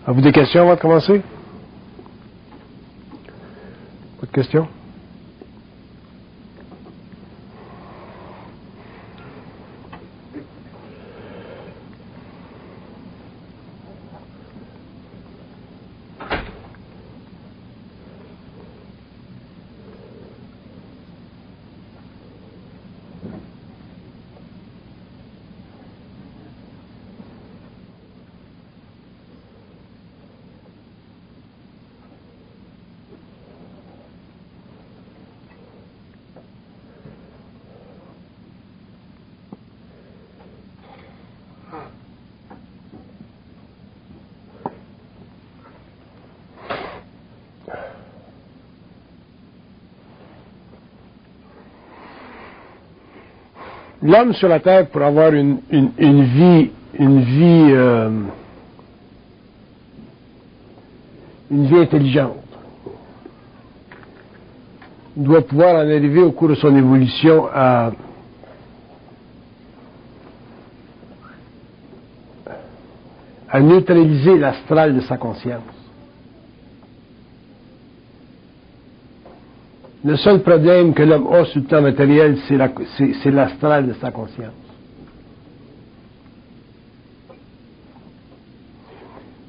Avez-vous des questions avant de commencer? Pas de questions? L'homme sur la terre, pour avoir une vie intelligente, doit pouvoir en arriver au cours de son évolution à neutraliser l'astral de sa conscience. Le seul problème que l'homme a sur le plan matériel, c'est l'astral de sa conscience.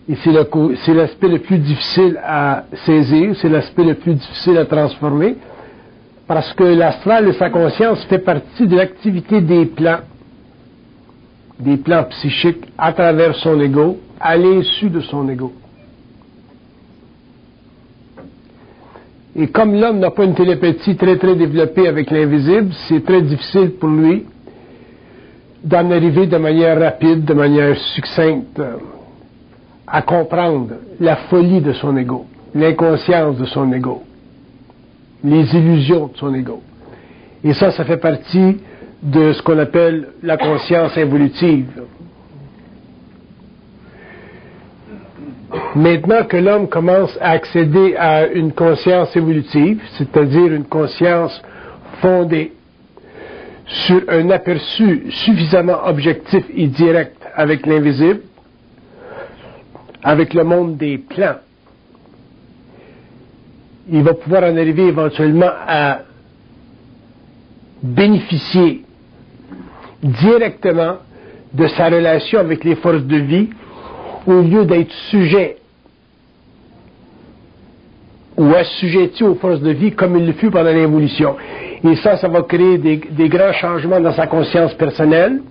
Et c'est l'aspect le plus difficile à saisir, c'est l'aspect le plus difficile à transformer, parce que l'astral de sa conscience fait partie de l'activité des plans psychiques à travers son ego, à l'insu de son ego. Et comme l'homme n'a pas une télépathie très très développée avec l'invisible, c'est très difficile pour lui d'en arriver de manière rapide, de manière succincte, à comprendre la folie de son ego, l'inconscience de son ego, les illusions de son ego. Et ça fait partie de ce qu'on appelle la conscience involutive. Maintenant que l'homme commence à accéder à une conscience évolutive, c'est-à-dire une conscience fondée sur un aperçu suffisamment objectif et direct avec l'invisible, avec le monde des plans, il va pouvoir en arriver éventuellement à bénéficier directement de sa relation avec les forces de vie, au lieu d'être sujet ou assujetti aux forces de vie comme il le fut pendant l'évolution. Et ça va créer des grands changements dans sa conscience personnelle,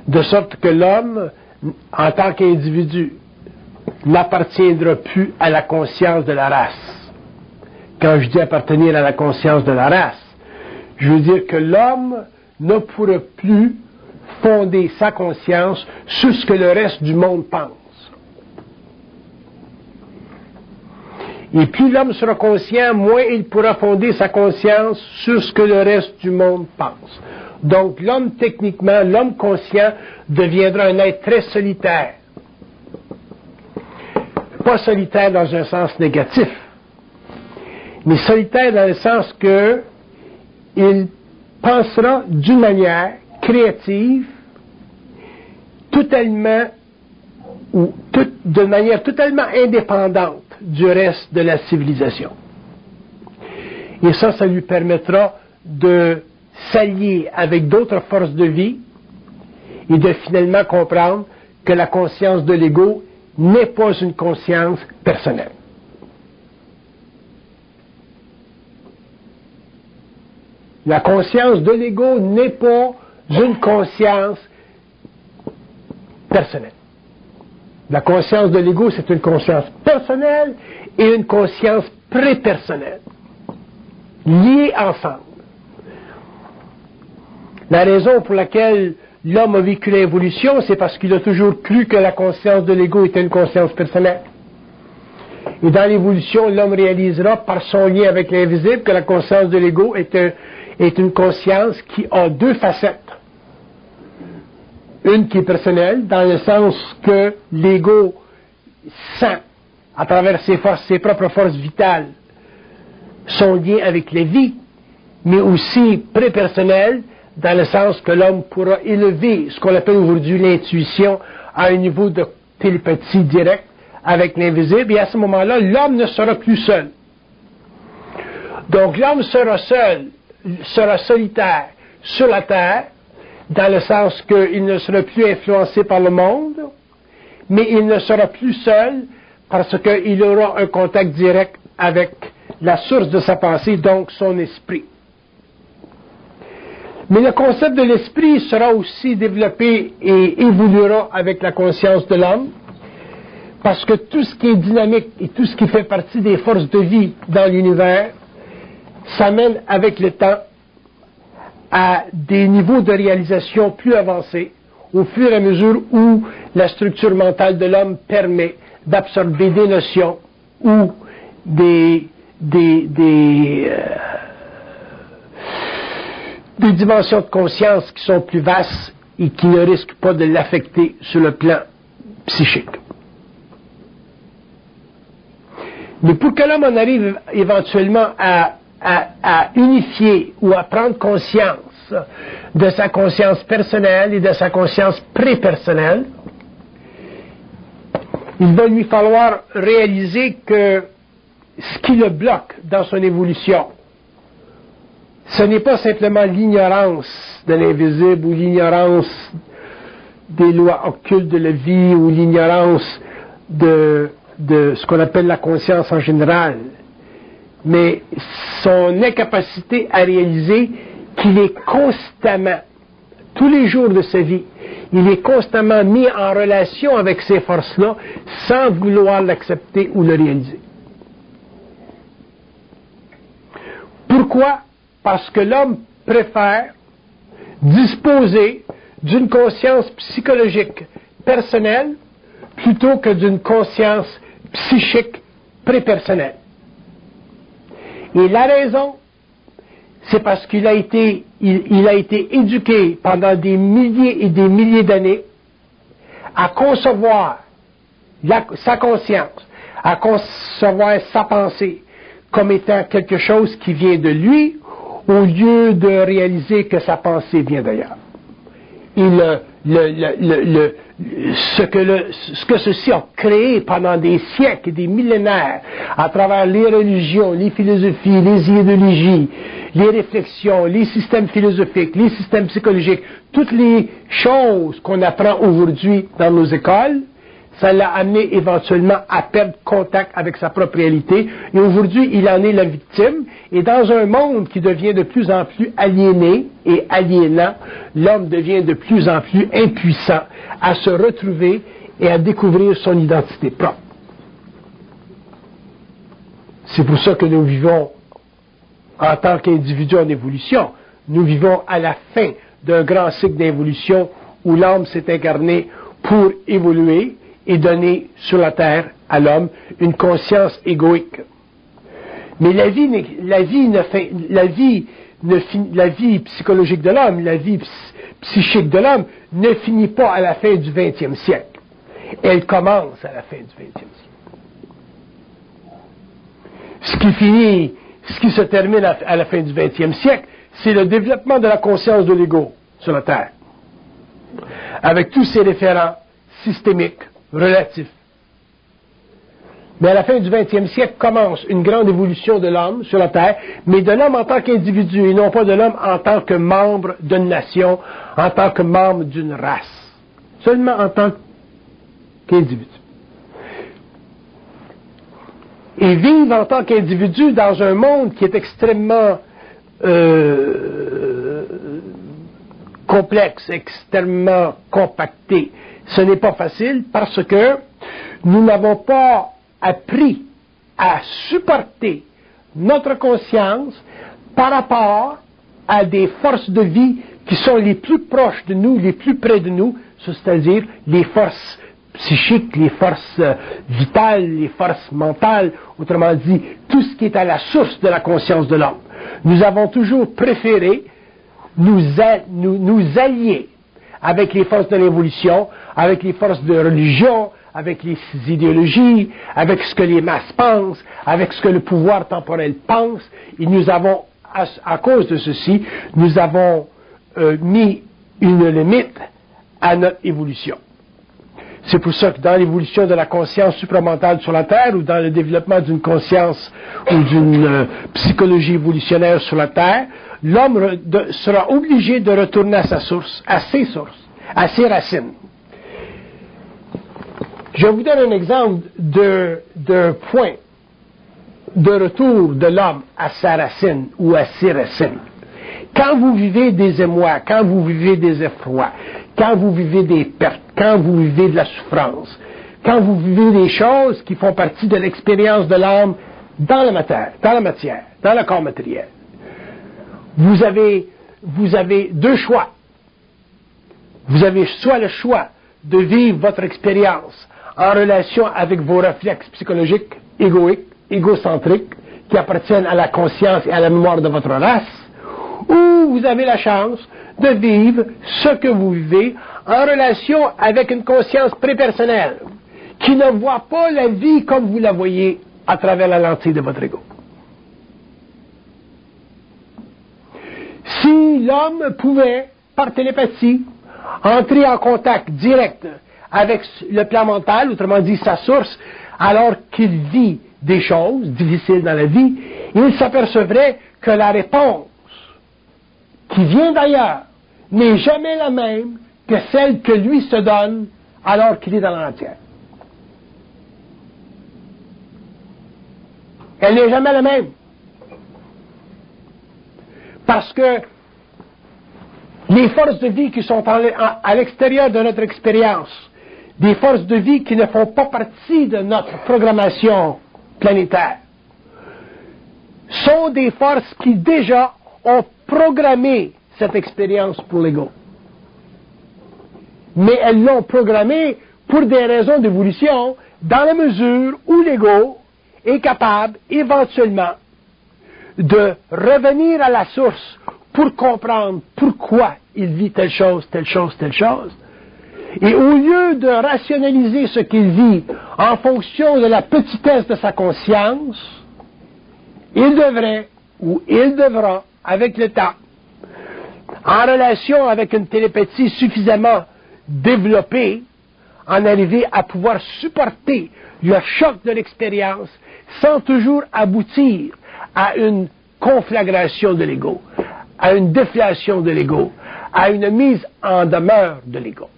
de sorte que l'homme, en tant qu'individu, n'appartiendra plus à la conscience de la race. Quand je dis appartenir à la conscience de la race, je veux dire que l'homme ne pourra plus fonder sa conscience sur ce que le reste du monde pense. Et plus l'homme sera conscient, moins il pourra fonder sa conscience sur ce que le reste du monde pense. Donc l'homme, techniquement, l'homme conscient deviendra un être très solitaire. Pas solitaire dans un sens négatif, mais solitaire dans le sens que il pensera d'une manière créative, de manière totalement indépendante du reste de la civilisation. Et ça lui permettra de s'allier avec d'autres forces de vie et de finalement comprendre que la conscience de l'ego n'est pas une conscience personnelle. La conscience de l'ego n'est pas une conscience personnelle. La conscience de l'ego, c'est une conscience personnelle et une conscience prépersonnelle, liées ensemble. La raison pour laquelle l'homme a vécu l'évolution, c'est parce qu'il a toujours cru que la conscience de l'ego était une conscience personnelle. Et dans l'évolution, l'homme réalisera par son lien avec l'invisible que la conscience de l'ego est une conscience qui a deux facettes. Une qui est personnelle, dans le sens que l'ego sent, à travers ses propres forces vitales, son lien avec la vie, mais aussi prépersonnelle, dans le sens que l'homme pourra élever ce qu'on appelle aujourd'hui l'intuition à un niveau de télépathie directe avec l'invisible, et à ce moment-là, l'homme ne sera plus seul. Donc l'homme sera seul, sera solitaire sur la terre, dans le sens qu'il ne sera plus influencé par le monde, mais il ne sera plus seul parce qu'il aura un contact direct avec la source de sa pensée, donc son esprit. Mais le concept de l'esprit sera aussi développé et évoluera avec la conscience de l'homme, parce que tout ce qui est dynamique et tout ce qui fait partie des forces de vie dans l'univers s'amène avec le temps à des niveaux de réalisation plus avancés, au fur et à mesure où la structure mentale de l'homme permet d'absorber des notions ou des dimensions de conscience qui sont plus vastes et qui ne risquent pas de l'affecter sur le plan psychique. Mais pour que l'homme en arrive éventuellement à unifier ou à prendre conscience de sa conscience personnelle et de sa conscience prépersonnelle, il va lui falloir réaliser que ce qui le bloque dans son évolution, ce n'est pas simplement l'ignorance de l'invisible ou l'ignorance des lois occultes de la vie ou l'ignorance de ce qu'on appelle la conscience en général, mais son incapacité à réaliser qu'il est constamment, tous les jours de sa vie, il est constamment mis en relation avec ces forces-là sans vouloir l'accepter ou le réaliser. Pourquoi? Parce que l'homme préfère disposer d'une conscience psychologique personnelle plutôt que d'une conscience psychique prépersonnelle. Et la raison, c'est parce qu'il a été éduqué pendant des milliers et des milliers d'années à concevoir sa conscience, à concevoir sa pensée comme étant quelque chose qui vient de lui, au lieu de réaliser que sa pensée vient d'ailleurs. Et ce que ceci a créé pendant des siècles et des millénaires, à travers les religions, les philosophies, les idéologies, les réflexions, les systèmes philosophiques, les systèmes psychologiques, toutes les choses qu'on apprend aujourd'hui dans nos écoles, ça l'a amené éventuellement à perdre contact avec sa propre réalité, et aujourd'hui il en est la victime, et dans un monde qui devient de plus en plus aliéné et aliénant, l'homme devient de plus en plus impuissant à se retrouver et à découvrir son identité propre. C'est pour ça que nous vivons en tant qu'individus en évolution, nous vivons à la fin d'un grand cycle d'évolution où l'homme s'est incarné pour évoluer et donner sur la terre à l'homme une conscience égoïque. Mais la vie psychologique de l'homme, la vie psychique de l'homme ne finit pas à la fin du 20e siècle. Elle commence à la fin du 20e siècle. Ce qui se termine à la fin du 20e siècle, c'est le développement de la conscience de l'ego sur la terre, avec tous ses référents systémiques, relatifs. Mais à la fin du 20e siècle commence une grande évolution de l'homme sur la terre, mais de l'homme en tant qu'individu, et non pas de l'homme en tant que membre d'une nation, en tant que membre d'une race. Seulement en tant qu'individu. Et vivre en tant qu'individu dans un monde qui est extrêmement complexe, extrêmement compacté, ce n'est pas facile parce que nous n'avons pas appris à supporter notre conscience par rapport à des forces de vie qui sont les plus proches de nous, les plus près de nous, c'est-à-dire les forces psychiques, les forces vitales, les forces mentales, autrement dit, tout ce qui est à la source de la conscience de l'homme. Nous avons toujours préféré nous allier avec les forces de l'évolution, avec les forces de religion, avec les idéologies, avec ce que les masses pensent, avec ce que le pouvoir temporel pense, et nous avons, à cause de ceci, nous avons mis une limite à notre évolution. C'est pour ça que dans l'évolution de la conscience supramentale sur la Terre, ou dans le développement d'une conscience ou d'une psychologie évolutionnaire sur la Terre, l'homme sera obligé de retourner à sa source, à ses racines. Je vous donne un exemple d'un point de retour de l'homme à sa racine ou à ses racines. Quand vous vivez des émois, quand vous vivez des effrois, quand vous vivez des pertes, quand vous vivez de la souffrance, quand vous vivez des choses qui font partie de l'expérience de l'âme dans la matière, dans le corps matériel, vous avez deux choix. Vous avez soit le choix de vivre votre expérience en relation avec vos réflexes psychologiques égocentriques, qui appartiennent à la conscience et à la mémoire de votre race, ou vous avez la chance de vivre ce que vous vivez en relation avec une conscience prépersonnelle, qui ne voit pas la vie comme vous la voyez à travers la lentille de votre ego. Si l'homme pouvait, par télépathie, entrer en contact direct avec le plan mental, autrement dit sa source, alors qu'il vit des choses difficiles dans la vie, il s'apercevrait que la réponse qui vient d'ailleurs n'est jamais la même que celle que lui se donne alors qu'il est dans la matière. Elle n'est jamais la même. Parce que les forces de vie qui sont à l'extérieur de notre expérience, des forces de vie qui ne font pas partie de notre programmation planétaire, sont des forces qui déjà ont programmé cette expérience pour l'ego. Mais elles l'ont programmée pour des raisons d'évolution, dans la mesure où l'ego est capable, éventuellement, de revenir à la source pour comprendre pourquoi il vit telle chose, telle chose, telle chose. Et au lieu de rationaliser ce qu'il vit en fonction de la petitesse de sa conscience, il devrait, ou il devra, avec le temps, en relation avec une télépathie suffisamment développée, en arriver à pouvoir supporter le choc de l'expérience sans toujours aboutir à une conflagration de l'ego, à une déflation de l'ego, à une mise en demeure de l'ego.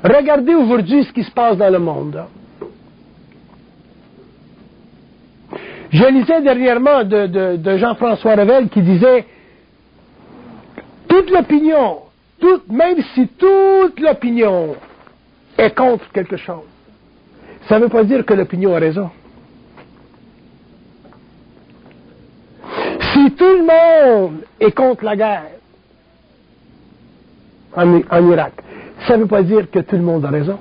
Regardez aujourd'hui ce qui se passe dans le monde. Je lisais dernièrement de Jean-François Revel qui disait toute l'opinion, même si toute l'opinion est contre quelque chose, ça ne veut pas dire que l'opinion a raison. Si tout le monde est contre la guerre en Irak, ça ne veut pas dire que tout le monde a raison.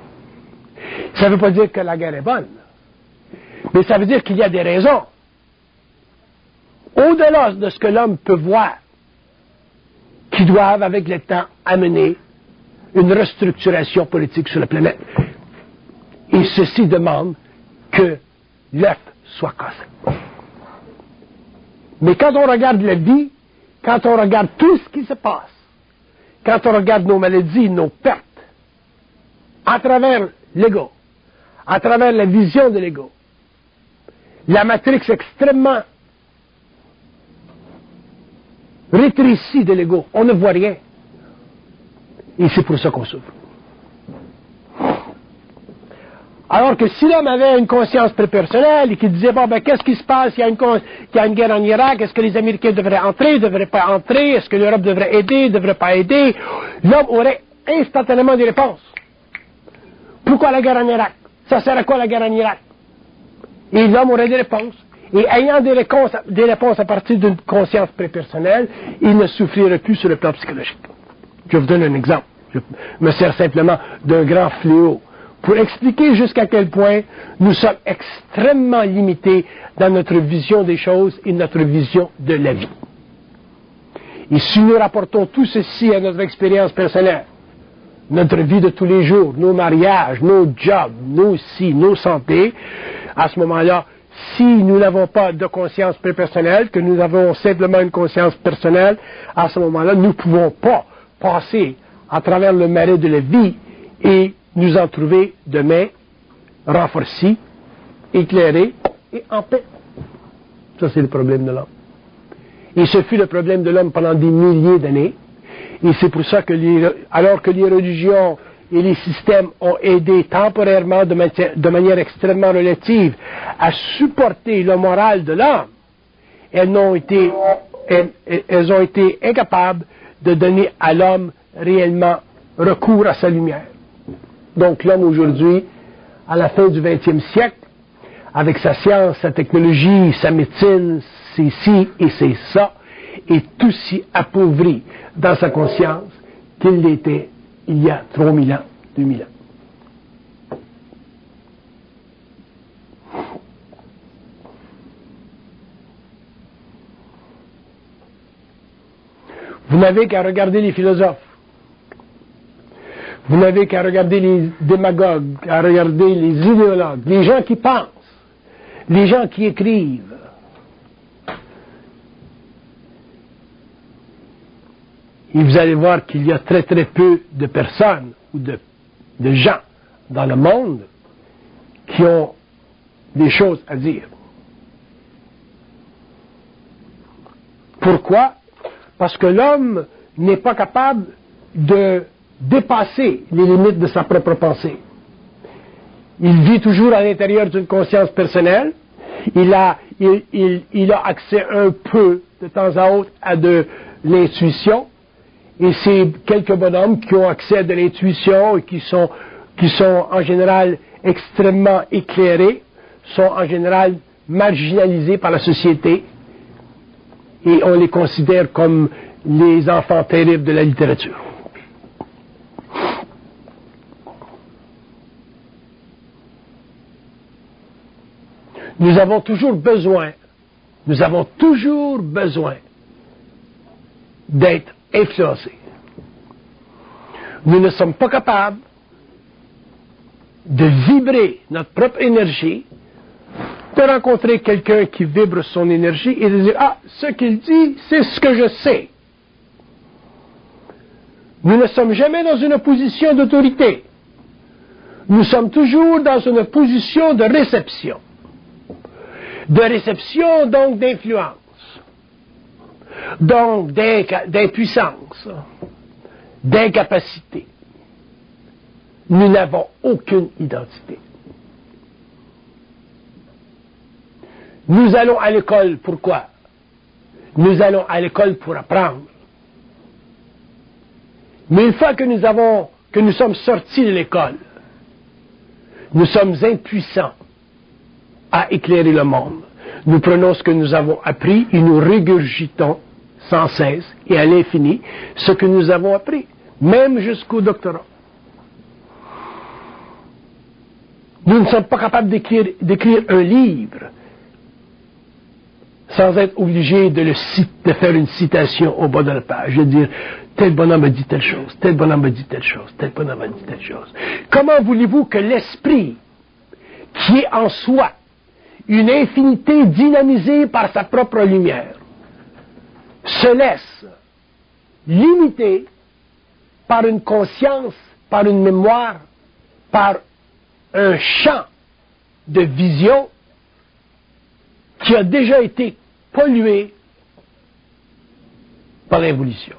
Ça ne veut pas dire que la guerre est bonne. Mais ça veut dire qu'il y a des raisons, au-delà de ce que l'homme peut voir, qui doivent, avec le temps, amener une restructuration politique sur la planète. Et ceci demande que l'œuf soit cassé. Mais quand on regarde la vie, quand on regarde tout ce qui se passe, quand on regarde nos maladies, nos pertes, à travers l'ego, à travers la vision de l'ego, la matrix extrêmement rétrécie de l'ego, on ne voit rien. Et c'est pour ça qu'on souffre. Alors que si l'homme avait une conscience prépersonnelle et qu'il disait, bon, ben, qu'est-ce qui se passe? Il y a une guerre en Irak, est-ce que les Américains devraient entrer, ne devraient pas entrer, est-ce que l'Europe devrait aider, ne devrait pas aider? L'homme aurait instantanément des réponses. Pourquoi la guerre en Irak? Ça sert à quoi la guerre en Irak? Et l'homme aurait des réponses. Et ayant des réponses à partir d'une conscience prépersonnelle, il ne souffrirait plus sur le plan psychologique. Je vous donne un exemple. Je me sers simplement d'un grand fléau pour expliquer jusqu'à quel point nous sommes extrêmement limités dans notre vision des choses et notre vision de la vie. Et si nous rapportons tout ceci à notre expérience personnelle, notre vie de tous les jours, nos mariages, nos jobs, nos santé, à ce moment-là, si nous n'avons pas de conscience prépersonnelle, que nous avons simplement une conscience personnelle, à ce moment-là, nous ne pouvons pas passer à travers le marais de la vie et nous en trouver demain renforcés, éclairés et en paix. Ça, c'est le problème de l'homme. Et ce fut le problème de l'homme pendant des milliers d'années. Et c'est pour ça que alors que les religions et les systèmes ont aidé temporairement de manière extrêmement relative à supporter le moral de l'homme, elles ont été incapables de donner à l'homme réellement recours à sa lumière. Donc l'homme aujourd'hui, à la fin du 20e siècle, avec sa science, sa technologie, sa médecine, c'est ci et c'est ça, est aussi appauvri dans sa conscience qu'il l'était il y a 3000 ans, 2000 ans. Vous n'avez qu'à regarder les philosophes. Vous n'avez qu'à regarder les démagogues, à regarder les idéologues, les gens qui pensent, les gens qui écrivent. Et vous allez voir qu'il y a très très peu de personnes ou de gens dans le monde qui ont des choses à dire. Pourquoi? Parce que l'homme n'est pas capable de dépasser les limites de sa propre pensée. Il vit toujours à l'intérieur d'une conscience personnelle. Il a accès un peu, de temps à autre, à de l'intuition. Et c'est quelques bonhommes qui ont accès à de l'intuition et qui sont en général extrêmement éclairés, sont en général marginalisés par la société. Et on les considère comme les enfants terribles de la littérature. Nous avons toujours besoin d'être influencés. Nous ne sommes pas capables de vibrer notre propre énergie, de rencontrer quelqu'un qui vibre son énergie et de dire « Ah, ce qu'il dit, c'est ce que je sais ». Nous ne sommes jamais dans une position d'autorité. Nous sommes toujours dans une position de réception. De réception, donc d'influence, donc d'impuissance, d'incapacité. Nous n'avons aucune identité. Nous allons à l'école, pourquoi? Nous allons à l'école pour apprendre. Mais une fois que nous sommes sortis de l'école, nous sommes impuissants à éclairer le monde. Nous prenons ce que nous avons appris et nous régurgitons sans cesse et à l'infini ce que nous avons appris, même jusqu'au doctorat. Nous ne sommes pas capables d'écrire un livre sans être obligés de faire une citation au bas de la page, de dire tel bonhomme a dit telle chose, tel bonhomme a dit telle chose, tel bonhomme a dit telle chose. Comment voulez-vous que l'esprit qui est en soi une infinité dynamisée par sa propre lumière, se laisse limiter par une conscience, par une mémoire, par un champ de vision qui a déjà été pollué par l'évolution.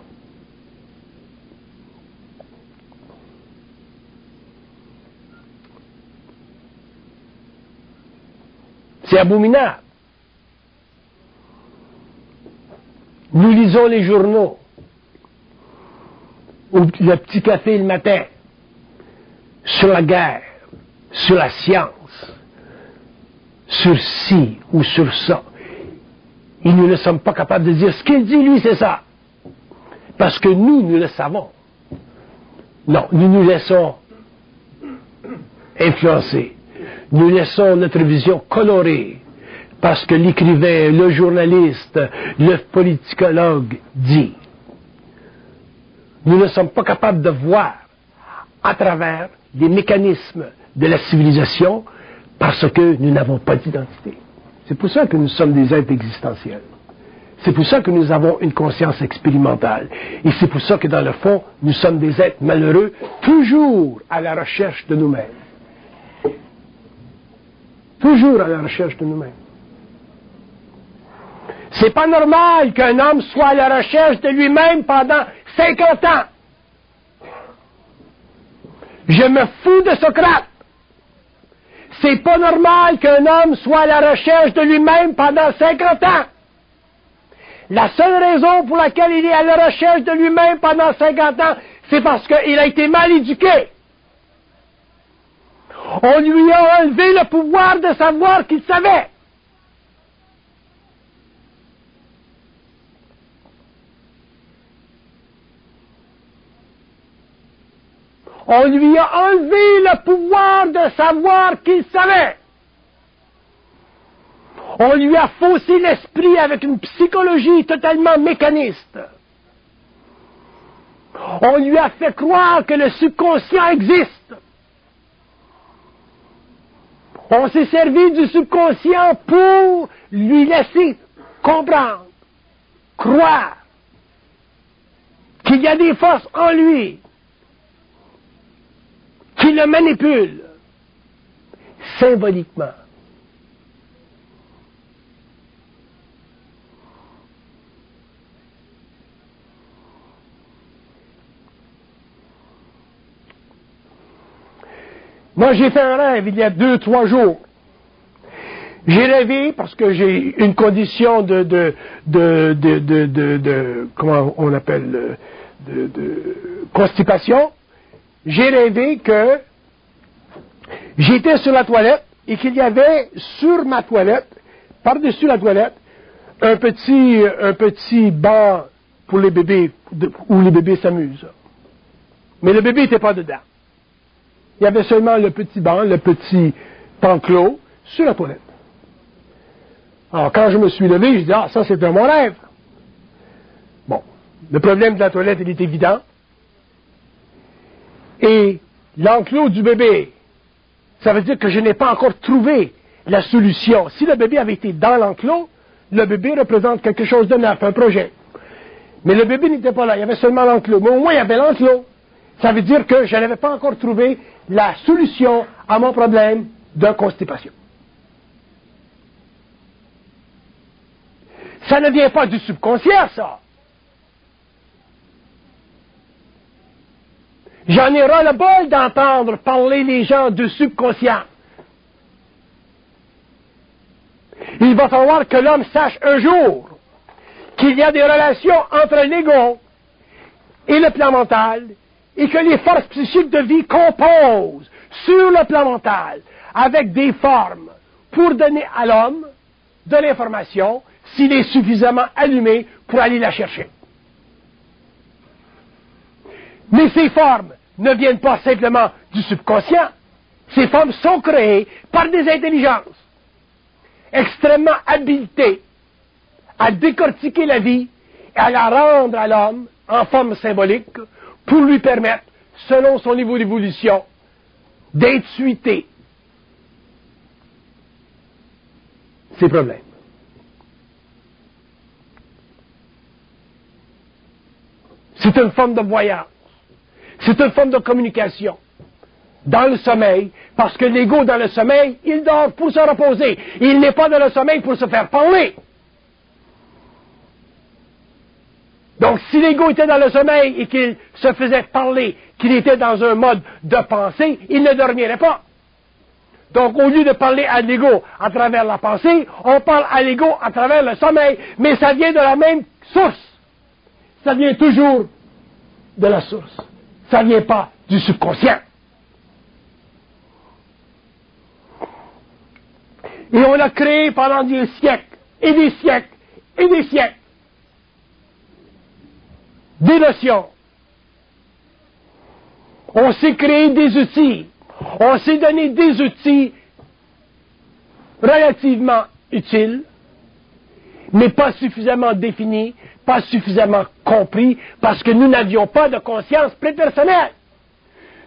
C'est abominable. Nous lisons les journaux, ou le petit café le matin, sur la guerre, sur la science, sur ci ou sur ça. Et nous ne sommes pas capables de dire ce qu'il dit, lui, c'est ça. Parce que nous le savons. Non, nous nous laissons influencer. Nous laissons notre vision colorée parce que l'écrivain, le journaliste, le politicologue dit. Nous ne sommes pas capables de voir à travers les mécanismes de la civilisation parce que nous n'avons pas d'identité. C'est pour ça que nous sommes des êtres existentiels. C'est pour ça que nous avons une conscience expérimentale. Et c'est pour ça que dans le fond, nous sommes des êtres malheureux, toujours à la recherche de nous-mêmes. Toujours à la recherche de nous-mêmes. C'est pas normal qu'un homme soit à la recherche de lui-même pendant 50 ans. Je me fous de Socrate. C'est pas normal qu'un homme soit à la recherche de lui-même pendant 50 ans. La seule raison pour laquelle il est à la recherche de lui-même pendant 50 ans, c'est parce qu'il a été mal éduqué. On lui a enlevé le pouvoir de savoir qu'il savait. On lui a enlevé le pouvoir de savoir qu'il savait. On lui a faussé l'esprit avec une psychologie totalement mécaniste. On lui a fait croire que le subconscient existe. On s'est servi du subconscient pour lui laisser comprendre, croire qu'il y a des forces en lui qui le manipulent symboliquement. Moi, j'ai fait un rêve il y a 2-3 jours. J'ai rêvé, parce que j'ai une condition comment on appelle, de constipation. J'ai rêvé que j'étais sur la toilette et qu'il y avait sur ma toilette, par-dessus la toilette, un petit banc pour les bébés, où les bébés s'amusent. Mais le bébé n'était pas dedans. Il y avait seulement le petit banc, le petit enclos sur la toilette. Alors, quand je me suis levé, je dis, ah, ça, c'était mon rêve. Bon. Le problème de la toilette, il est évident. Et l'enclos du bébé, ça veut dire que je n'ai pas encore trouvé la solution. Si le bébé avait été dans l'enclos, le bébé représente quelque chose de neuf, un projet. Mais le bébé n'était pas là, il y avait seulement l'enclos. Mais au moins, il y avait l'enclos. Ça veut dire que je n'avais pas encore trouvé la solution à mon problème de constipation. Ça ne vient pas du subconscient, ça. J'en ai ras le bol d'entendre parler les gens de subconscient. Il va falloir que l'homme sache un jour qu'il y a des relations entre l'ego et le plan mental, et que les forces psychiques de vie composent sur le plan mental avec des formes pour donner à l'homme de l'information s'il est suffisamment allumé pour aller la chercher. Mais ces formes ne viennent pas simplement du subconscient. Ces formes sont créées par des intelligences extrêmement habilitées à décortiquer la vie et à la rendre à l'homme en forme symbolique pour lui permettre, selon son niveau d'évolution, d'intuiter ses problèmes. C'est une forme de voyance. C'est une forme de communication. Dans le sommeil, parce que l'ego dans le sommeil, il dort pour se reposer. Il n'est pas dans le sommeil pour se faire parler. Donc, si l'ego était dans le sommeil et qu'il se faisait parler, qu'il était dans un mode de pensée, il ne dormirait pas. Donc, au lieu de parler à l'ego à travers la pensée, on parle à l'ego à travers le sommeil, mais ça vient de la même source. Ça vient toujours de la source. Ça ne vient pas du subconscient. Et on a créé pendant des siècles, et des siècles, et des siècles, des notions. On s'est créé des outils. On s'est donné des outils relativement utiles, mais pas suffisamment définis, pas suffisamment compris, parce que nous n'avions pas de conscience prépersonnelle.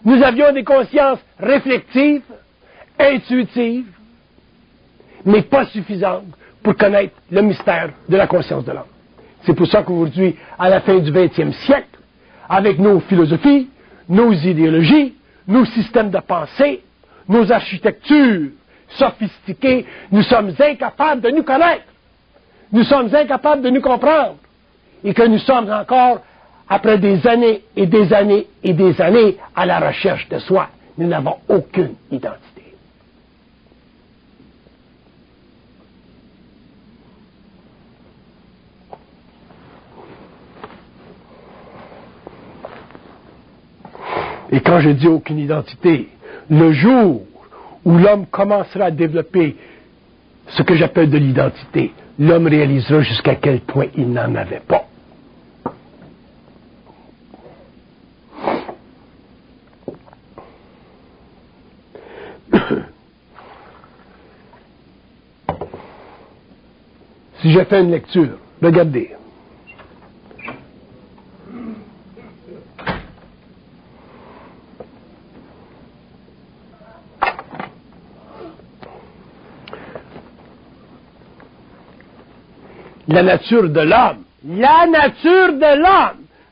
Nous avions des consciences réflexives, intuitives, mais pas suffisantes pour connaître le mystère de la conscience de l'homme. C'est pour ça qu'aujourd'hui, à la fin du 20e siècle, avec nos philosophies, nos idéologies, nos systèmes de pensée, nos architectures sophistiquées, nous sommes incapables de nous connaître. Nous sommes incapables de nous comprendre. Et que nous sommes encore, après des années et des années et des années, à la recherche de soi. Nous n'avons aucune identité. Et quand je dis aucune identité, le jour où l'homme commencera à développer ce que j'appelle de l'identité, l'homme réalisera jusqu'à quel point il n'en avait pas. Si je fais une lecture, regardez. La nature de l'homme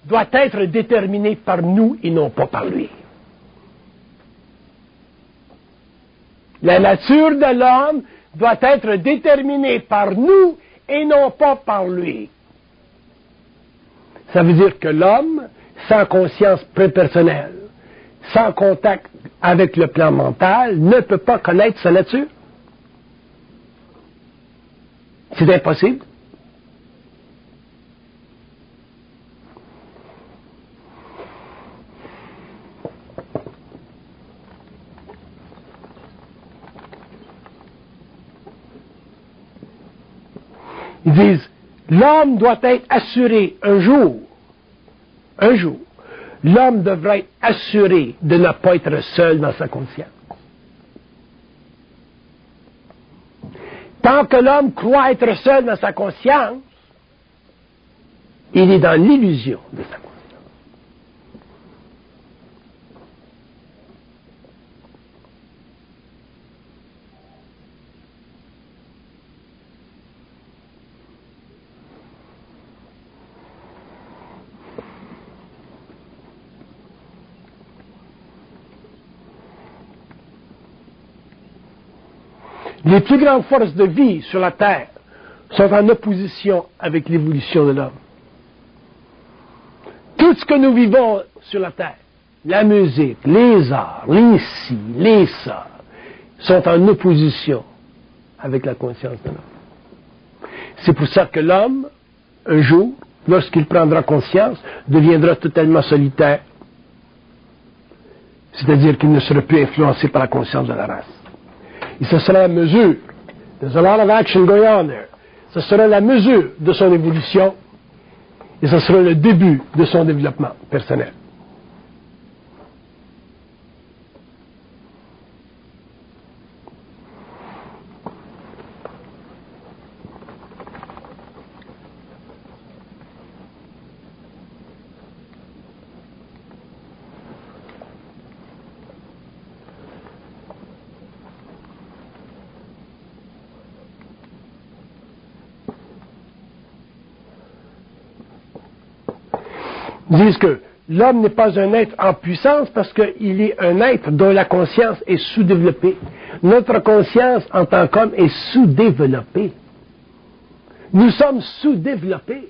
doit être déterminée par nous et non pas par lui. La nature de l'homme doit être déterminée par nous et non pas par lui. Ça veut dire que l'homme, sans conscience prépersonnelle, sans contact avec le plan mental, ne peut pas connaître sa nature. C'est impossible. Ils disent, l'homme doit être assuré un jour, l'homme devrait être assuré de ne pas être seul dans sa conscience. Tant que l'homme croit être seul dans sa conscience, il est dans l'illusion de sa conscience. Les plus grandes forces de vie sur la Terre sont en opposition avec l'évolution de l'homme. Tout ce que nous vivons sur la Terre, la musique, les arts, les ci, les ça, sont en opposition avec la conscience de l'homme. C'est pour ça que l'homme, un jour, lorsqu'il prendra conscience, deviendra totalement solitaire. C'est-à-dire qu'il ne sera plus influencé par la conscience de la race. Et ce sera la mesure. There's a lot of action going on there. Ce sera la mesure de son évolution et ce sera le début de son développement personnel. Ils disent que l'homme n'est pas un être en puissance parce qu'il est un être dont la conscience est sous-développée. Notre conscience en tant qu'homme est sous-développée. Nous sommes sous-développés.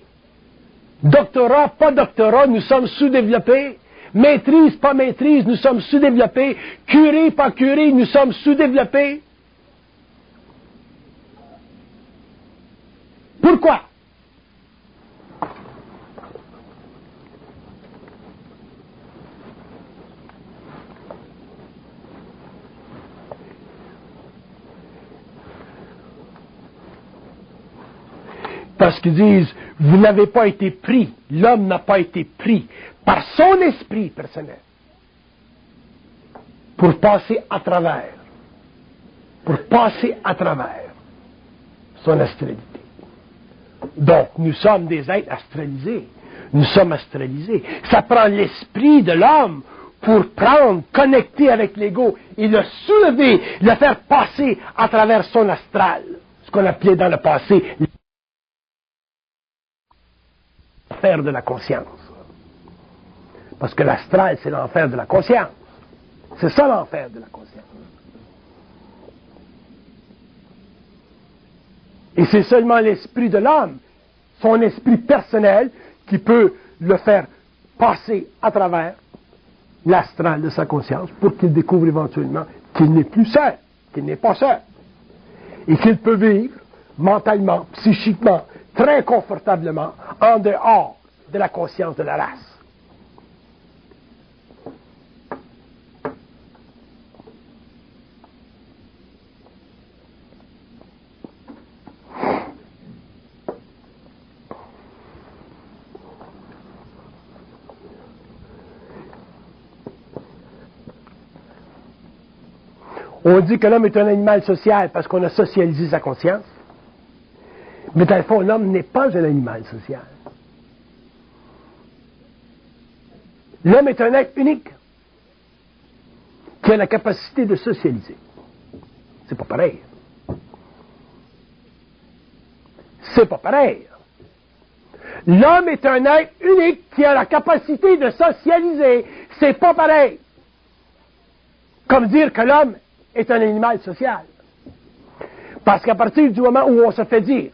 Doctorat, pas doctorat, nous sommes sous-développés. Maîtrise, pas maîtrise, nous sommes sous-développés. Curé, pas curé, nous sommes sous-développés. Pourquoi? Parce qu'ils disent, vous n'avez pas été pris, l'homme n'a pas été pris par son esprit personnel pour passer à travers son astralité. Donc, nous sommes des êtres astralisés. Nous sommes astralisés. Ça prend l'esprit de l'homme pour prendre, connecter avec l'ego et le soulever, le faire passer à travers son astral. Ce qu'on appelait dans le passé l'enfer de la conscience. Parce que l'astral, c'est l'enfer de la conscience. C'est ça l'enfer de la conscience. Et c'est seulement l'esprit de l'homme, son esprit personnel, qui peut le faire passer à travers l'astral de sa conscience pour qu'il découvre éventuellement qu'il n'est plus seul, qu'il n'est pas seul. Et qu'il peut vivre mentalement, psychiquement, très confortablement, en dehors de la conscience de la race. On dit que l'homme est un animal social parce qu'on a socialisé sa conscience. Mais dans le fond, l'homme n'est pas un animal social. L'homme est un être unique qui a la capacité de socialiser. C'est pas pareil. C'est pas pareil. L'homme est un être unique qui a la capacité de socialiser. C'est pas pareil. Comme dire que l'homme est un animal social. Parce qu'à partir du moment où on se fait dire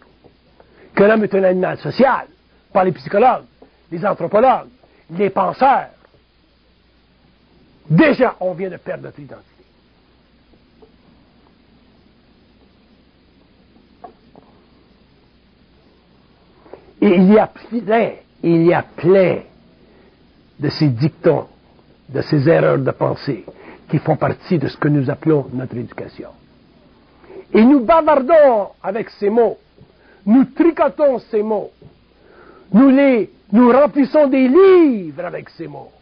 que l'homme est un animal social, par les psychologues, les anthropologues, les penseurs, déjà on vient de perdre notre identité. Et il y a plein de ces dictons, de ces erreurs de pensée qui font partie de ce que nous appelons notre éducation. Et nous bavardons avec ces mots, nous tricotons ces mots, nous remplissons des livres avec ces mots.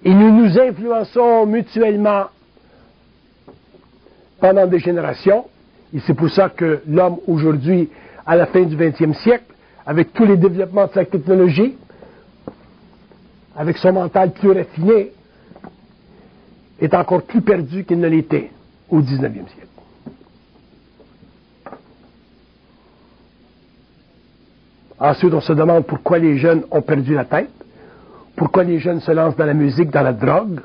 Et nous nous influençons mutuellement pendant des générations. Et c'est pour ça que l'homme aujourd'hui, à la fin du XXe siècle, avec tous les développements de la technologie, avec son mental plus raffiné, est encore plus perdu qu'il ne l'était au XIXe siècle. Ensuite, on se demande pourquoi les jeunes ont perdu la tête, pourquoi les jeunes se lancent dans la musique, dans la drogue,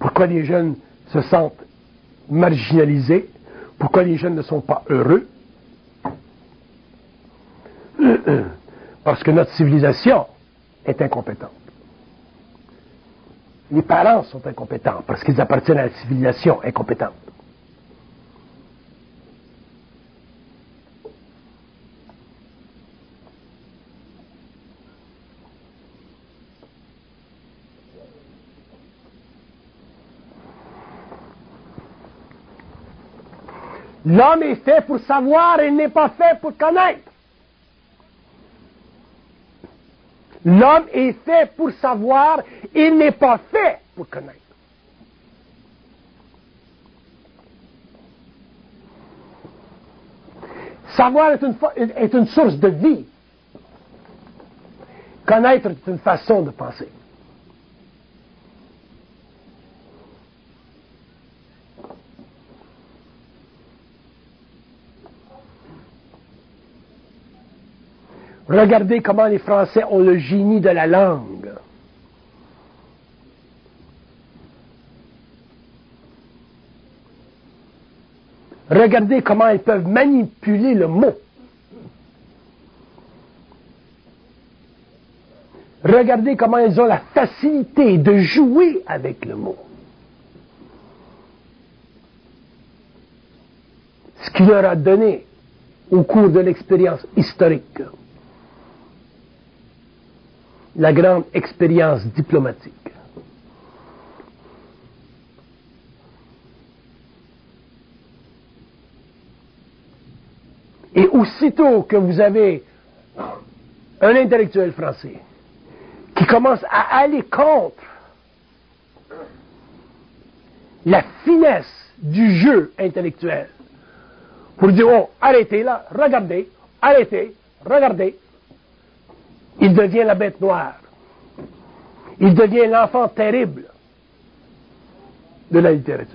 pourquoi les jeunes se sentent marginalisés, pourquoi les jeunes ne sont pas heureux. Parce que notre civilisation est incompétente. Les parents sont incompétents parce qu'ils appartiennent à la civilisation incompétente. L'homme est fait pour savoir, il n'est pas fait pour connaître. L'homme est fait pour savoir, il n'est pas fait pour connaître. Savoir est une source de vie. Connaître est une façon de penser. Regardez comment les Français ont le génie de la langue. Regardez comment ils peuvent manipuler le mot. Regardez comment ils ont la facilité de jouer avec le mot. Ce qui leur a donné, au cours de l'expérience historique, la grande expérience diplomatique. Et aussitôt que vous avez un intellectuel français qui commence à aller contre la finesse du jeu intellectuel, pour dire, oh, arrêtez là, regardez, arrêtez, regardez, il devient la bête noire. Il devient l'enfant terrible de la littérature.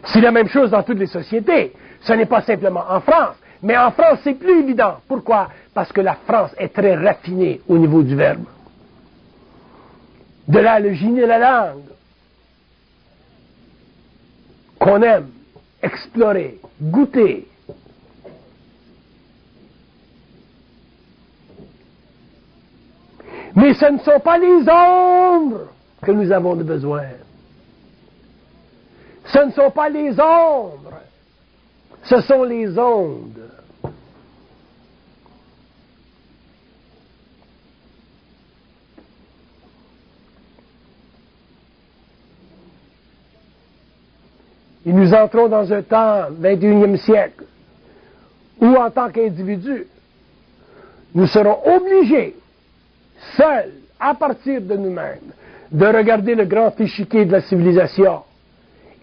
C'est la même chose dans toutes les sociétés. Ce n'est pas simplement en France. Mais en France, c'est plus évident. Pourquoi? Parce que la France est très raffinée au niveau du verbe. De là, le génie de la langue. Qu'on aime explorer, goûter. Mais ce ne sont pas les ombres que nous avons de besoin. Ce ne sont pas les ombres. Ce sont les ondes. Et nous entrons dans un temps, 21e siècle, où en tant qu'individus, nous serons obligés, seuls, à partir de nous-mêmes, de regarder le grand échiquier de la civilisation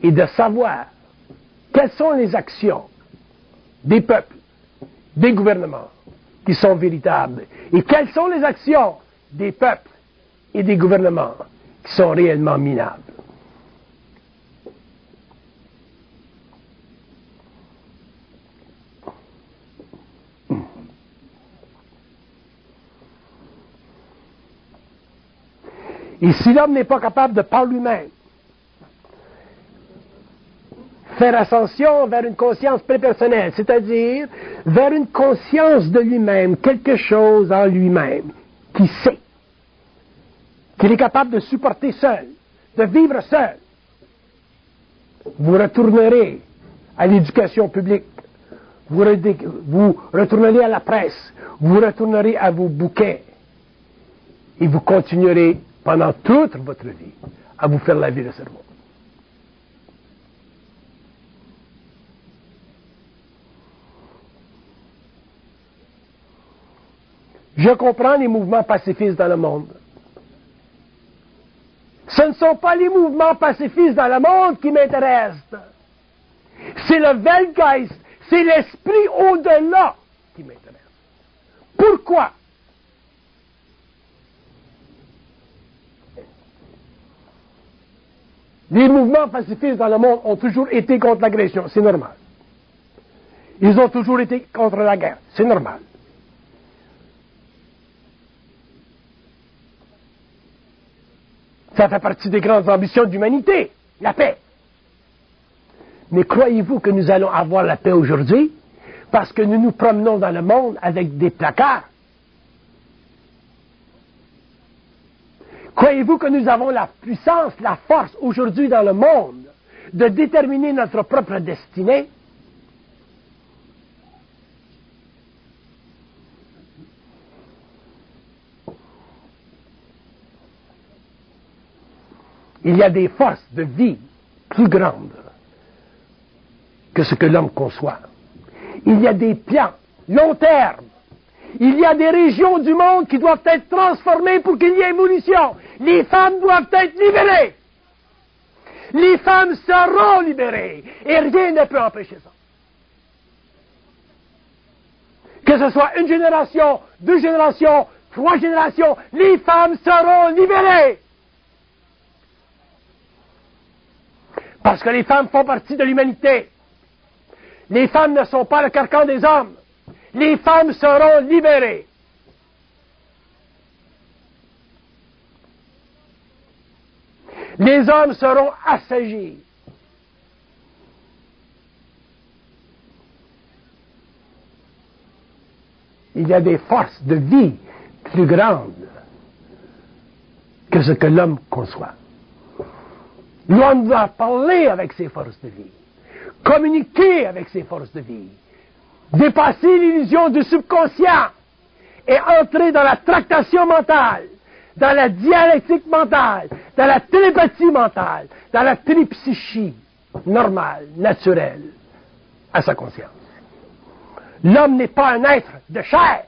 et de savoir quelles sont les actions des peuples, des gouvernements qui sont véritables et quelles sont les actions des peuples et des gouvernements qui sont réellement minables. Et si l'homme n'est pas capable de, par lui-même, faire ascension vers une conscience prépersonnelle, c'est-à-dire vers une conscience de lui-même, quelque chose en lui-même, qui sait, qu'il est capable de supporter seul, de vivre seul, vous retournerez à l'éducation publique, vous retournerez à la presse, vous retournerez à vos bouquets, et vous continuerez pendant toute votre vie à vous faire laver le cerveau. Je comprends les mouvements pacifistes dans le monde. Ce ne sont pas les mouvements pacifistes dans le monde qui m'intéressent. C'est le Weltgeist, c'est l'esprit au-delà qui m'intéresse. Pourquoi? Les mouvements pacifistes dans le monde ont toujours été contre l'agression, c'est normal. Ils ont toujours été contre la guerre, c'est normal. Ça fait partie des grandes ambitions de l'humanité, la paix. Mais croyez-vous que nous allons avoir la paix aujourd'hui parce que nous nous promenons dans le monde avec des placards? Croyez-vous que nous avons la puissance, la force aujourd'hui dans le monde de déterminer notre propre destinée? Il y a des forces de vie plus grandes que ce que l'homme conçoit. Il y a des plans long terme. Il y a des régions du monde qui doivent être transformées pour qu'il y ait évolution. Les femmes doivent être libérées. Les femmes seront libérées. Et rien ne peut empêcher ça. Que ce soit une génération, 2 générations, 3 générations, les femmes seront libérées. Parce que les femmes font partie de l'humanité. Les femmes ne sont pas le carcan des hommes. Les femmes seront libérées. Les hommes seront assagis. Il y a des forces de vie plus grandes que ce que l'homme conçoit. L'homme doit parler avec ses forces de vie, communiquer avec ses forces de vie, dépasser l'illusion du subconscient et entrer dans la tractation mentale, dans la dialectique mentale, dans la télépathie mentale, dans la télépsychie normale, naturelle, à sa conscience. L'homme n'est pas un être de chair,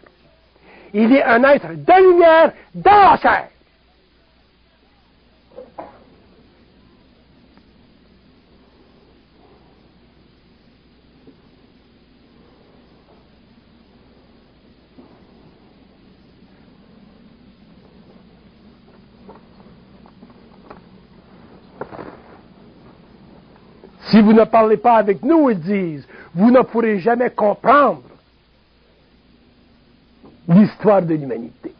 il est un être de lumière dans la chair. Si vous ne parlez pas avec nous, ils disent, vous ne pourrez jamais comprendre l'histoire de l'humanité.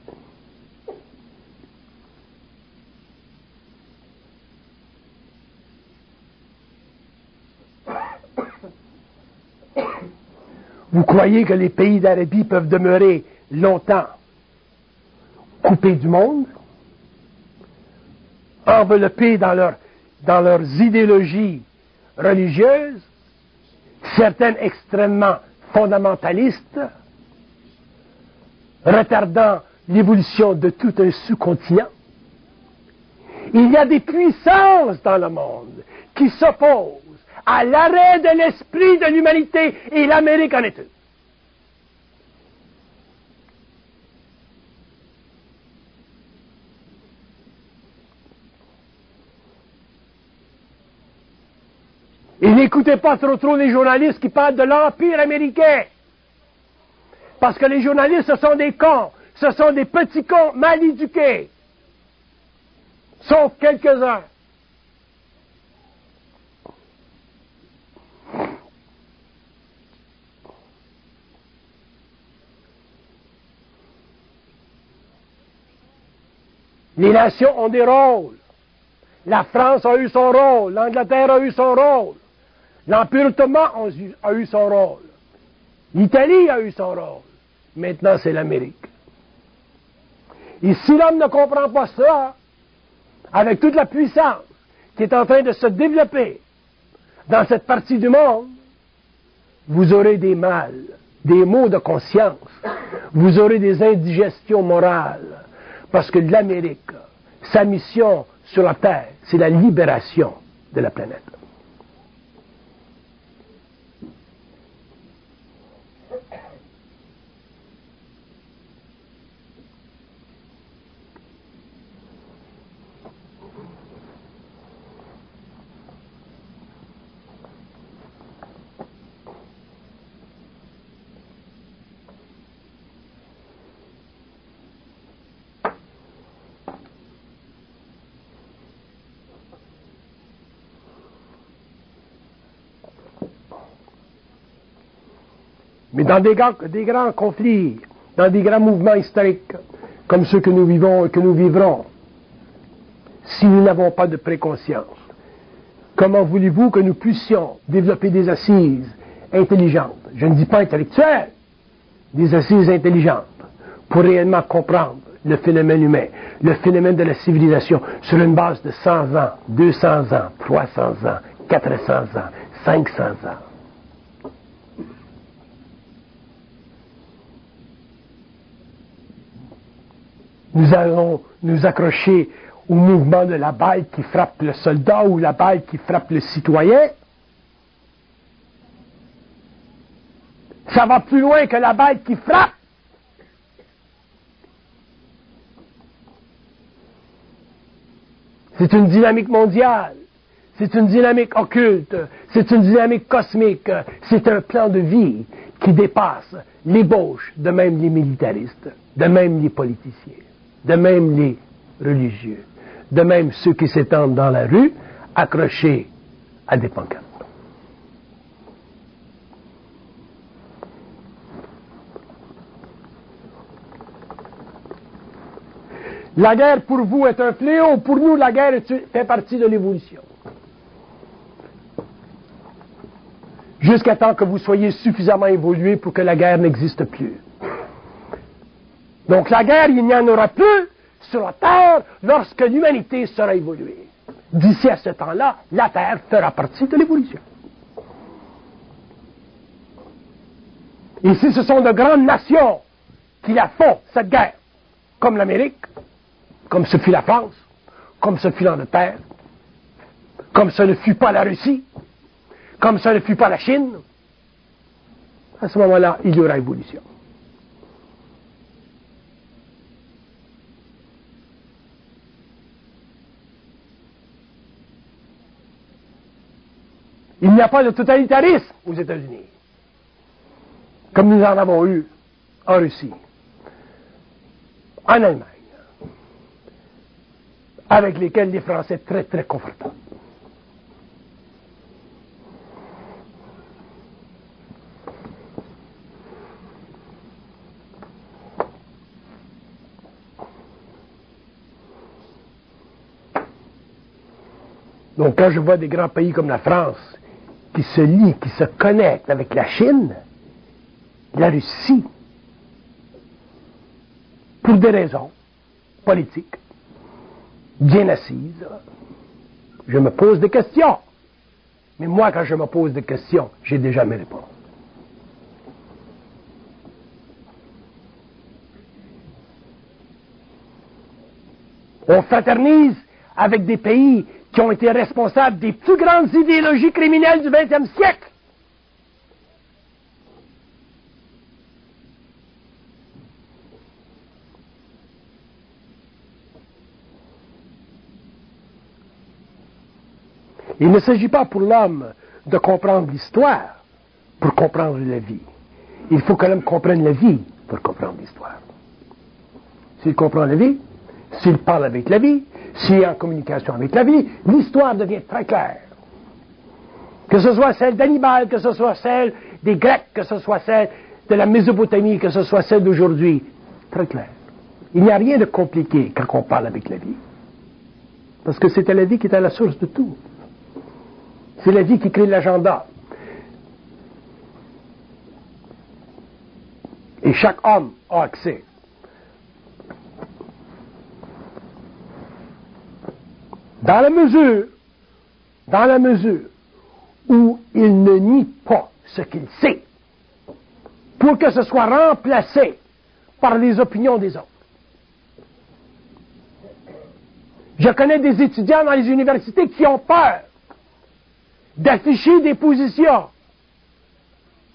Vous croyez que les pays d'Arabie peuvent demeurer longtemps coupés du monde, enveloppés dans leurs idéologies religieuses, certaines extrêmement fondamentalistes, retardant l'évolution de tout un sous-continent? Il y a des puissances dans le monde qui s'opposent à l'arrêt de l'esprit de l'humanité, et l'Amérique en est une. Et n'écoutez pas trop les journalistes qui parlent de l'Empire américain. Parce que les journalistes, ce sont des cons. Ce sont des petits cons mal éduqués. Sauf quelques-uns. Les nations ont des rôles. La France a eu son rôle. L'Angleterre a eu son rôle. L'Empire ottoman a eu son rôle. L'Italie a eu son rôle. Maintenant, c'est l'Amérique. Et si l'homme ne comprend pas ça, avec toute la puissance qui est en train de se développer dans cette partie du monde, vous aurez des maux, des maux de conscience. Vous aurez des indigestions morales. Parce que l'Amérique, sa mission sur la Terre, c'est la libération de la planète. Mais dans des grands conflits, dans des grands mouvements historiques, comme ceux que nous vivons et que nous vivrons, si nous n'avons pas de préconscience, comment voulez-vous que nous puissions développer des assises intelligentes, je ne dis pas intellectuelles, des assises intelligentes, pour réellement comprendre le phénomène humain, le phénomène de la civilisation, sur une base de 100 ans, 200 ans, 300 ans, 400 ans, 500 ans. Nous allons nous accrocher au mouvement de la balle qui frappe le soldat ou la balle qui frappe le citoyen. Ça va plus loin que la balle qui frappe. C'est une dynamique mondiale. C'est une dynamique occulte. C'est une dynamique cosmique. C'est un plan de vie qui dépasse l'ébauche, de même les militaristes, de même les politiciens, de même les religieux, de même ceux qui s'étendent dans la rue, accrochés à des pancartes. La guerre pour vous est un fléau, pour nous la guerre fait partie de l'évolution. Jusqu'à temps que vous soyez suffisamment évolué pour que la guerre n'existe plus. Donc la guerre, il n'y en aura plus sur la Terre lorsque l'humanité sera évoluée. D'ici à ce temps-là, la Terre fera partie de l'évolution. Et si ce sont de grandes nations qui la font, cette guerre, comme l'Amérique, comme ce fut la France, comme ce fut l'Angleterre, comme ce ne fut pas la Russie, comme ce ne fut pas la Chine, à ce moment-là, il y aura évolution. Il n'y a pas de totalitarisme aux États-Unis, comme nous en avons eu en Russie, en Allemagne, avec lesquels les Français très très confortables. Donc quand je vois des grands pays comme la France qui se lient, qui se connectent avec la Chine, la Russie, pour des raisons politiques, bien assises, je me pose des questions. Mais moi, quand je me pose des questions, j'ai déjà mes réponses. On fraternise avec des pays qui ont été responsables des plus grandes idéologies criminelles du XXe siècle. Il ne s'agit pas pour l'homme de comprendre l'histoire pour comprendre la vie. Il faut que l'homme comprenne la vie pour comprendre l'histoire. S'il comprend la vie, s'il parle avec la vie, s'il est en communication avec la vie, l'histoire devient très claire. Que ce soit celle d'Hannibal, que ce soit celle des Grecs, que ce soit celle de la Mésopotamie, que ce soit celle d'aujourd'hui, très claire. Il n'y a rien de compliqué quand on parle avec la vie. Parce que c'était la vie qui était à la source de tout. C'est la vie qui crée l'agenda. Et chaque homme a accès. Dans la mesure où il ne nie pas ce qu'il sait, pour que ce soit remplacé par les opinions des autres. Je connais des étudiants dans les universités qui ont peur d'afficher des positions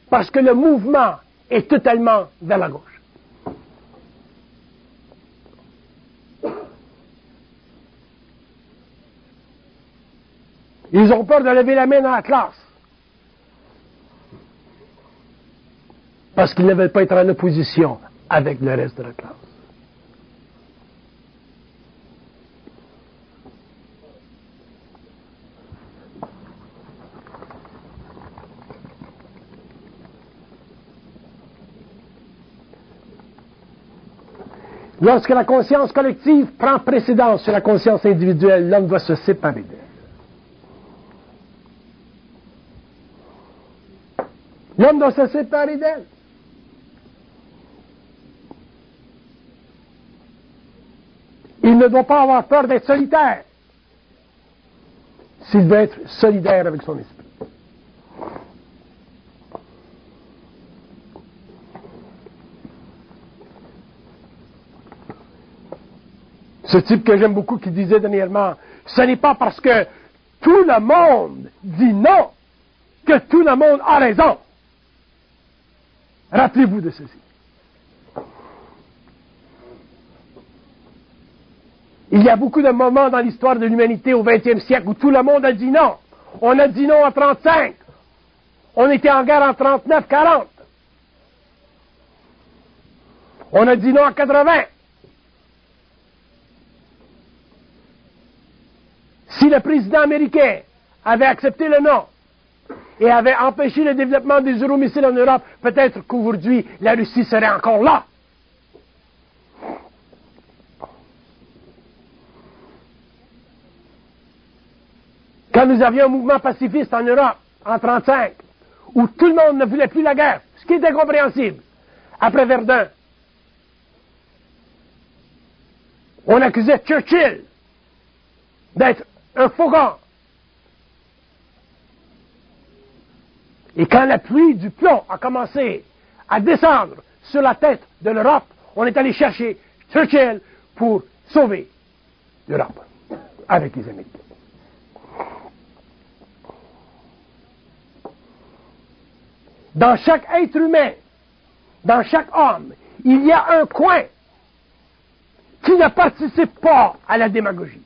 parce que le mouvement est totalement vers la gauche. Ils ont peur de lever la main dans la classe parce qu'ils ne veulent pas être en opposition avec le reste de la classe. Lorsque la conscience collective prend précédence sur la conscience individuelle, l'homme doit se séparer d'elle. L'homme doit se séparer d'elle. Il ne doit pas avoir peur d'être solitaire s'il veut être solidaire avec son esprit. Ce type que j'aime beaucoup qui disait dernièrement, ce n'est pas parce que tout le monde dit non que tout le monde a raison. Rappelez-vous de ceci. Il y a beaucoup de moments dans l'histoire de l'humanité au XXe siècle où tout le monde a dit non. On a dit non en 1935. On était en guerre en 1939-1940. On a dit non en 1980. Si le président américain avait accepté le non et avait empêché le développement des euromissiles en Europe, peut-être qu'aujourd'hui, la Russie serait encore là. Quand nous avions un mouvement pacifiste en Europe, en 1935, où tout le monde ne voulait plus la guerre, ce qui était compréhensible, après Verdun, on accusait Churchill d'être un faucon. Et quand la pluie du plomb a commencé à descendre sur la tête de l'Europe, on est allé chercher Churchill pour sauver l'Europe avec les Américains. Dans chaque être humain, dans chaque homme, il y a un coin qui ne participe pas à la démagogie.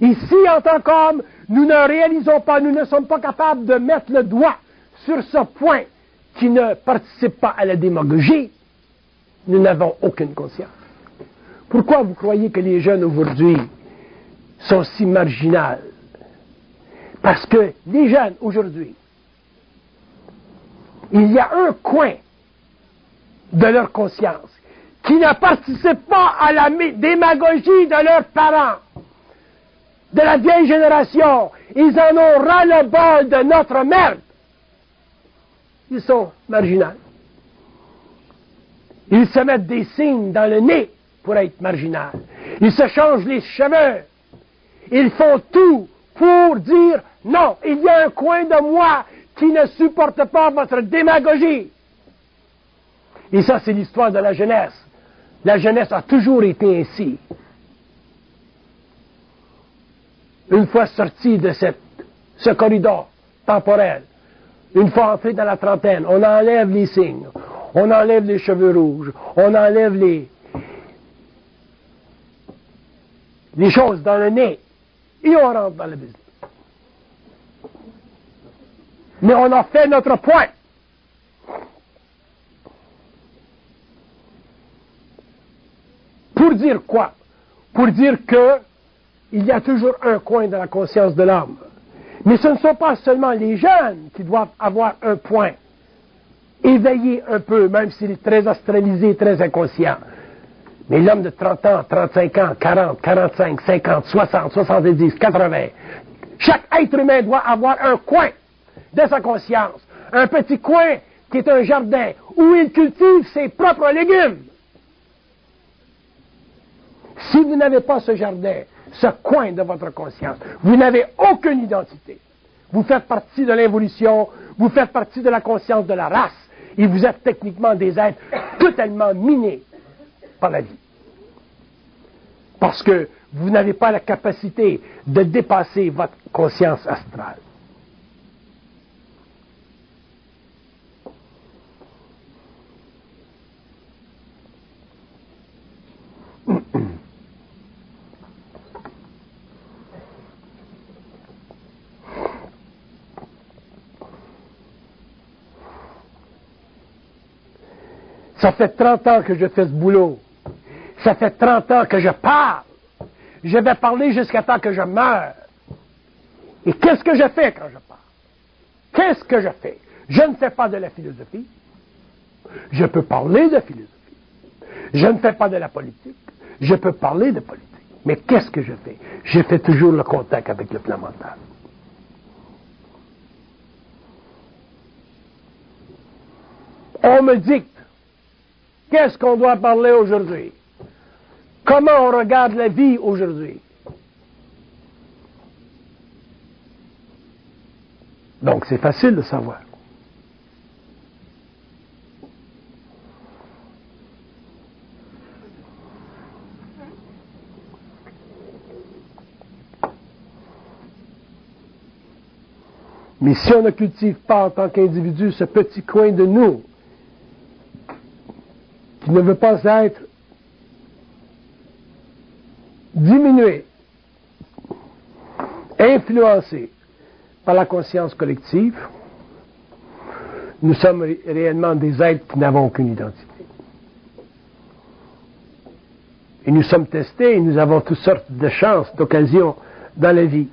Ici, en tant qu'hommes, nous ne réalisons pas, nous ne sommes pas capables de mettre le doigt sur ce point qui ne participe pas à la démagogie. Nous n'avons aucune conscience. Pourquoi vous croyez que les jeunes aujourd'hui sont si marginaux? Parce que les jeunes aujourd'hui, il y a un coin de leur conscience qui ne participe pas à la démagogie de leurs parents. de la vieille génération, ils en ont ras-le-bol de notre merde. Ils sont marginaux. Ils se mettent des signes dans le nez pour être marginal. Ils se changent les cheveux. Ils font tout pour dire non, il y a un coin de moi qui ne supporte pas votre démagogie. Et ça, c'est l'histoire de la jeunesse. La jeunesse a toujours été ainsi. Une fois sorti de ce corridor temporel, une fois entré dans la trentaine, on enlève les signes, on enlève les cheveux rouges, on enlève les choses dans le nez, et on rentre dans le business. Mais on a fait notre point. Pour dire quoi? Pour dire que il y a toujours un coin dans la conscience de l'homme. Mais ce ne sont pas seulement les jeunes qui doivent avoir un point éveillé un peu, même s'il est très astralisé, très inconscient. Mais l'homme de 30 ans, 35 ans, 40, 45, 50, 60, 70, 80, chaque être humain doit avoir un coin de sa conscience, un petit coin qui est un jardin où il cultive ses propres légumes. Si vous n'avez pas ce jardin, ce coin de votre conscience, vous n'avez aucune identité. Vous faites partie de l'évolution, vous faites partie de la conscience de la race, et vous êtes techniquement des êtres totalement minés par la vie. Parce que vous n'avez pas la capacité de dépasser votre conscience astrale. Ça fait 30 ans que je fais ce boulot. Ça fait 30 ans que je parle. Je vais parler jusqu'à temps que je meure. Et qu'est-ce que je fais quand je parle? Qu'est-ce que je fais? Je ne fais pas de la philosophie. Je peux parler de philosophie. Je ne fais pas de la politique. Je peux parler de politique. Mais qu'est-ce que je fais? Je fais toujours le contact avec le plan mental. On me dicte. Qu'est-ce qu'on doit parler aujourd'hui? Comment on regarde la vie aujourd'hui? Donc c'est facile de savoir. Mais si on ne cultive pas en tant qu'individu ce petit coin de nous, qui ne veut pas être diminué, influencé par la conscience collective, nous sommes réellement des êtres qui n'avons aucune identité. Et nous sommes testés et nous avons toutes sortes de chances, d'occasions dans la vie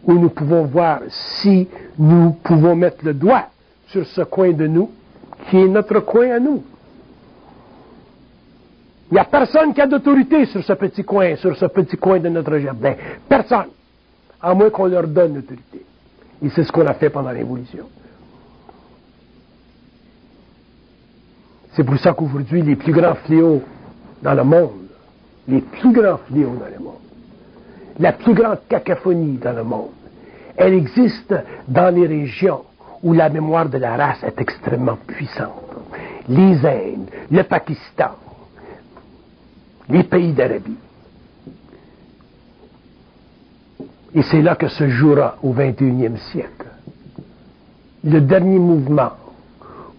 où nous pouvons voir si nous pouvons mettre le doigt sur ce coin de nous qui est notre coin à nous. Il n'y a personne qui a d'autorité sur ce petit coin de notre jardin. Personne. À moins qu'on leur donne l'autorité. Et c'est ce qu'on a fait pendant l'évolution. C'est pour ça qu'aujourd'hui, les plus grands fléaux dans le monde, la plus grande cacophonie dans le monde, elle existe dans les régions où la mémoire de la race est extrêmement puissante. Les Indes, le Pakistan, les pays d'Arabie. Et c'est là que se jouera au XXIe siècle le dernier mouvement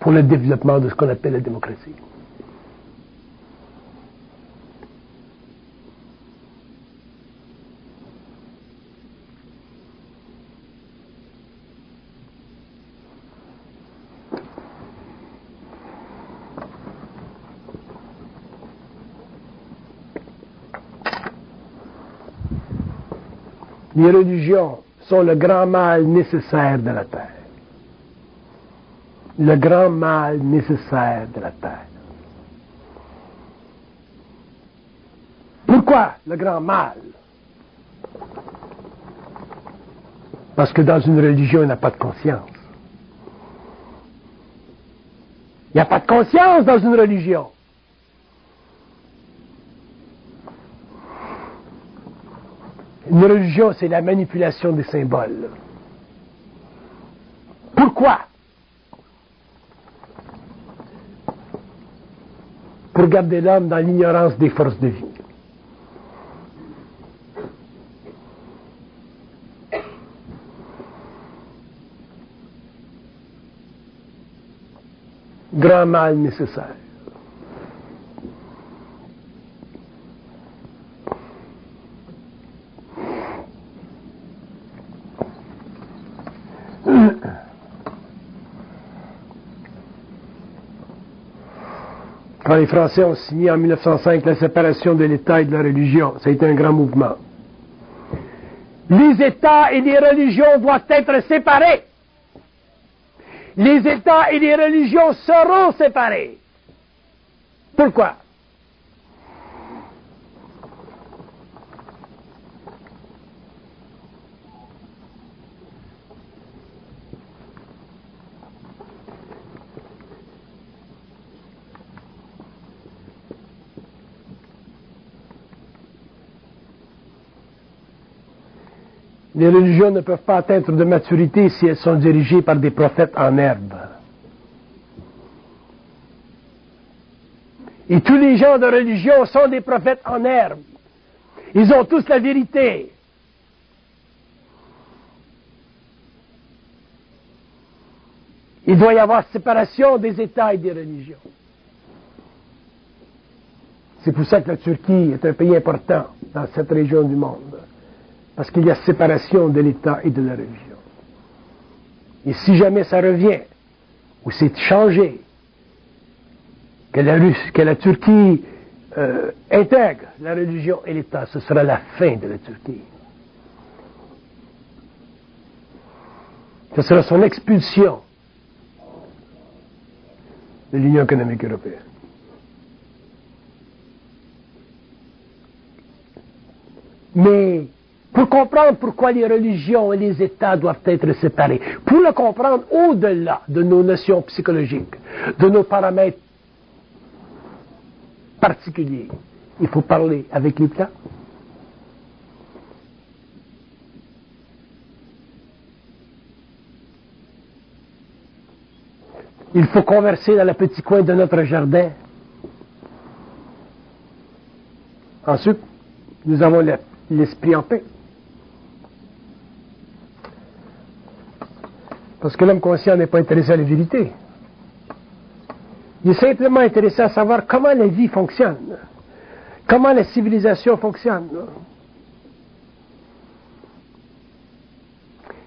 pour le développement de ce qu'on appelle la démocratie. Les religions sont le grand mal nécessaire de la terre. Le grand mal nécessaire de la terre. Pourquoi le grand mal? Parce que dans une religion, il n'y a pas de conscience. Il n'y a pas de conscience dans une religion. Une religion, c'est la manipulation des symboles. Pourquoi? Pour garder l'homme dans l'ignorance des forces de vie. Grand mal nécessaire. Quand les Français ont signé en 1905 la séparation de l'État et de la religion, ça a été un grand mouvement. Les États et les religions doivent être séparés. Les États et les religions seront séparés. Pourquoi? Les religions ne peuvent pas atteindre de maturité si elles sont dirigées par des prophètes en herbe. Et tous les gens de religion sont des prophètes en herbe. Ils ont tous la vérité. Il doit y avoir séparation des États et des religions. C'est pour ça que la Turquie est un pays important dans cette région du monde. Parce qu'il y a séparation de l'État et de la religion. Et si jamais ça revient, ou c'est changé, que la Turquie intègre la religion et l'État, ce sera la fin de la Turquie. Ce sera son expulsion de l'Union économique européenne. Mais pour comprendre pourquoi les religions et les États doivent être séparés, pour le comprendre au-delà de nos notions psychologiques, de nos paramètres particuliers, il faut parler avec les plans. Il faut converser dans le petit coin de notre jardin. Ensuite, nous avons l'esprit en paix. Parce que l'homme conscient n'est pas intéressé à la vérité. Il est simplement intéressé à savoir comment la vie fonctionne, comment la civilisation fonctionne.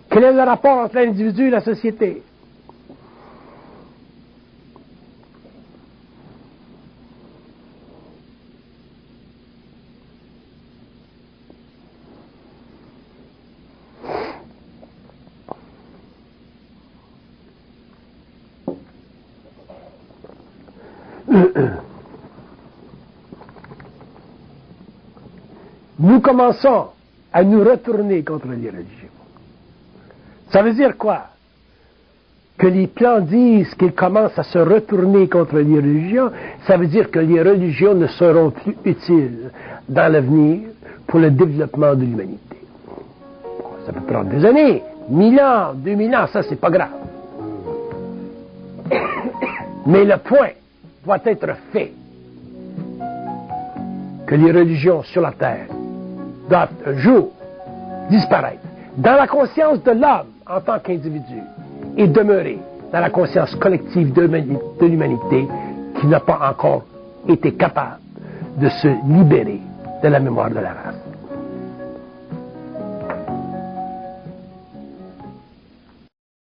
Quel est le rapport entre l'individu et la société? Nous commençons à nous retourner contre les religions. Ça veut dire quoi? Que les plans disent qu'ils commencent à se retourner contre les religions, ça veut dire que les religions ne seront plus utiles dans l'avenir pour le développement de l'humanité. Ça peut prendre des années, 1000 ans, 2000 ans, ça c'est pas grave. Mais le point doit être fait que les religions sur la terre doivent un jour disparaître dans la conscience de l'homme en tant qu'individu et demeurer dans la conscience collective de l'humanité qui n'a pas encore été capable de se libérer de la mémoire de la race.